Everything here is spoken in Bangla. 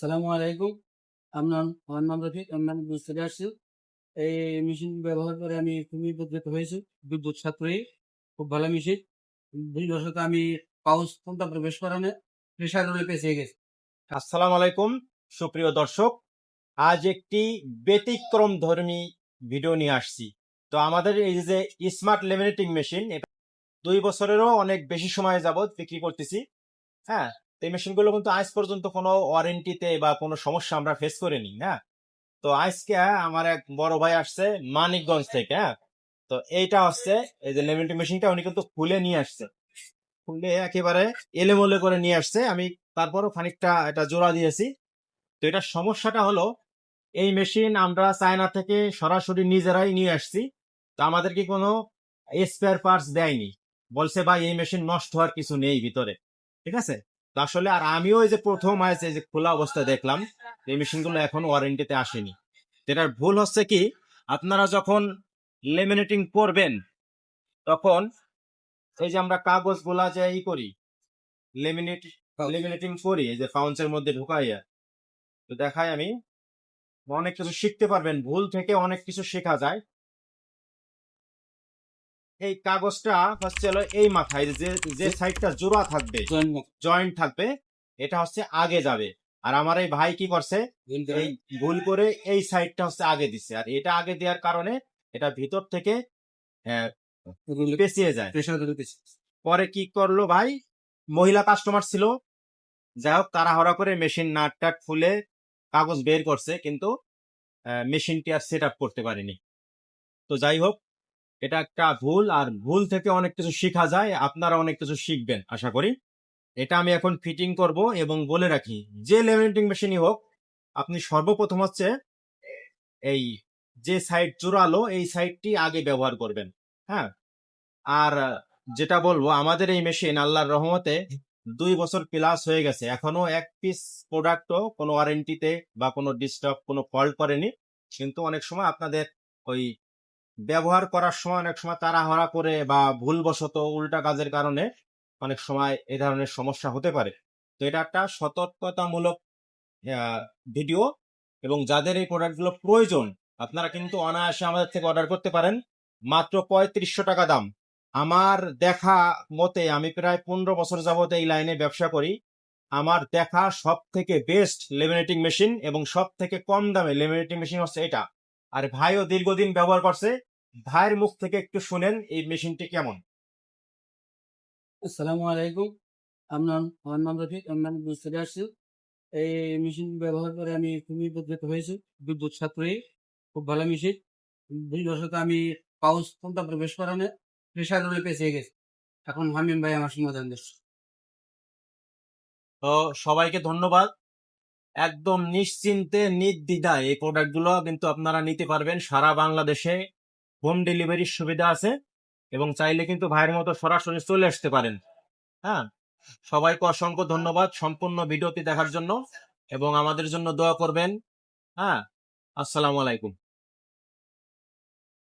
সালামু আলাইকুম। আমার নাম রফিক। আমি বুঝতে আসছি। এই মেশিন ব্যবহার করে আমি খুবই উপকৃত হয়েছি। বিদ্যুৎ সাশ্রয়ী, খুব ভালো মেশিন। ২ বছর আমি পাউচ কোনটা প্রবেশ করানো প্রেসার রুলে পেঁচিয়ে গেছি। আসসালামু আলাইকুম সুপ্রিয় দর্শক, আজ একটি ব্যতিক্রম ধর্মী ভিডিও নিয়ে আসছি। তো আমাদের এই যে স্মার্ট লেমিনেটিং মেশিন, এটা 2 বছরেরও অনেক বেশি সময় যাবত বিক্রি করতেছি। হ্যাঁ, তো এই মেশিনগুলো কিন্তু আজ পর্যন্ত কোনো ওয়ারেন্টিতে বা কোনো সমস্যা আমরা ফেস করিনি। হ্যাঁ, তো আজকে আমার এক বড় ভাই আসছে মানিকগঞ্জ থেকে। হ্যাঁ, তো এইটা হচ্ছে এই যে লেমিনেটিং মেশিনটা উনি কিন্তু খুলে নিয়ে আসছে, খুলে একেবারে এলেমলে করে নিয়ে আসছে। আমি তারপরও খানিকটা এটা জোড়া দিয়েছি। তো এটার সমস্যাটা হলো, এই মেশিন আমরা চায়না থেকে সরাসরি নিজেরাই নিয়ে আসছি। তো আমাদেরকে কোনো স্পেয়ার পার্টস দেয়নি, বলছে ভাই এই মেশিন নষ্ট হওয়ার কিছু নেই ভিতরে। ঠিক আছে, তো আসলে আর আমিও এই যে প্রথম আছে যে খোলা অবস্থায় দেখলাম এই মেশিনগুলো এখন ওয়ারেন্টিতে আসেনি। তো এটার ভুল হচ্ছে কি, আপনারা যখন লেমিনেটিং করবেন তখন এই যে আমরা কাগজ গুলা যে ই করি, লেমিনেট লেমিনেটিং করি এই যে পাউন্সের মধ্যে ঢুকাইয়া, তো দেখাই আমি, অনেক কিছু শিখতে পারবেন, ভুল থেকে অনেক কিছু শেখা যায়। এই কাগজটা হচ্ছে হলো এই মাথায় যে যে সাইডটা জোড়া থাকবে, জয়েন্ট থাকবে, এটা হচ্ছে আগে যাবে। আর আমার এই ভাই কি করছে, এই ভুল করে এই সাইডটা হচ্ছে আগে দিছে, আর এটা আগে দেওয়ার কারণে এটা ভিতর থেকে আহ, পেঁচিয়ে যায়। পরে কি করলো ভাই, মহিলা কাস্টমার ছিল, যাই হোক তাড়াহুড়া করে মেশিন নাট টাট খুলে কাগজ বের করছে, কিন্তু মেশিনটি আর সেট আপ করতে পারেনি। তো যাই হোক, এটা একটা ভুল, আর ভুল থেকে অনেক কিছু শেখা যায়, আপনারা অনেক কিছু শিখবেন আশা করি। এটা আমি এখন ফিটিং করব, এবং বলে রাখি যে লেমিনেটিং মেশিনই হোক, আপনি সর্বপ্রথম হচ্ছে এই যে সাইড জোড়ালো এই সাইডটি আগে ব্যবহার করবেন। হ্যাঁ, আর যেটা বলবো, আমাদের এই মেশিন আল্লাহর রহমতে 2 বছর প্লাস হয়ে গেছে, এখনো এক পিস প্রোডাক্টও কোনো ওয়ারেন্টিতে বা কোনো ডিস্টার্ব কোনো ফল্ট করেনি। কিন্তু অনেক সময় আপনাদের ওই ব্যবহার করার সময় অনেক সময় তাড়াহুড়া করে বা ভুলবশত উল্টা কাজের কারণে অনেক সময় এই ধরনের সমস্যা হতে পারে। তো এটা একটা সতর্কতামূলক ভিডিও, এবং যাদের এই প্রোডাক্টগুলো প্রয়োজন আপনারা কিন্তু অনায়াসে আমাদের থেকে অর্ডার করতে পারেন। মাত্র 3500 টাকা দাম। আমার দেখা মতে, আমি প্রায় 15 বছর যাবত এই লাইনে ব্যবসা করি, আমার দেখা সব থেকে বেস্ট লেমিনেটিং মেশিন এবং সব থেকে কম দামে লেমিনেটিং মেশিন হচ্ছে এটা। আর ভাইও দীর্ঘদিন ব্যবহার করছে, ভাইয়ের মুখ থেকে একটু শুনেন এই মেশিনটি কেমন। আসসালামু আলাইকুম। আমার নাম রফিক। আমি বুঝতে আসছি। এই মেশিন ব্যবহার করে আমি খুবই উপকৃত হয়েছি। বিদ্যুৎ সাশ্রয়ী, খুব ভালো মেশিন। ২ বছর আমি পাউচ কোনটা প্রবেশ করানো প্রেসার রুলে পেঁচিয়ে গেছি। এখন হামিম ভাই আমার সমাধান দিচ্ছে। তো সবাইকে ধন্যবাদ। একদম নিশ্চিন্তে নির্দ্বিধায় এই প্রোডাক্টগুলো কিন্তু আপনারা নিতে পারবেন। সারা বাংলাদেশে হোম ডেলিভারির সুবিধা আছে, এবং চাইলে কিন্তু ভাইয়ের মতো সরাসরি চলে আসতে পারেন। হ্যাঁ, সবাইকে অসংখ্য ধন্যবাদ সম্পূর্ণ ভিডিওটি দেখার জন্য, এবং আমাদের জন্য দোয়া করবেন। হ্যাঁ, আসসালামু আলাইকুম।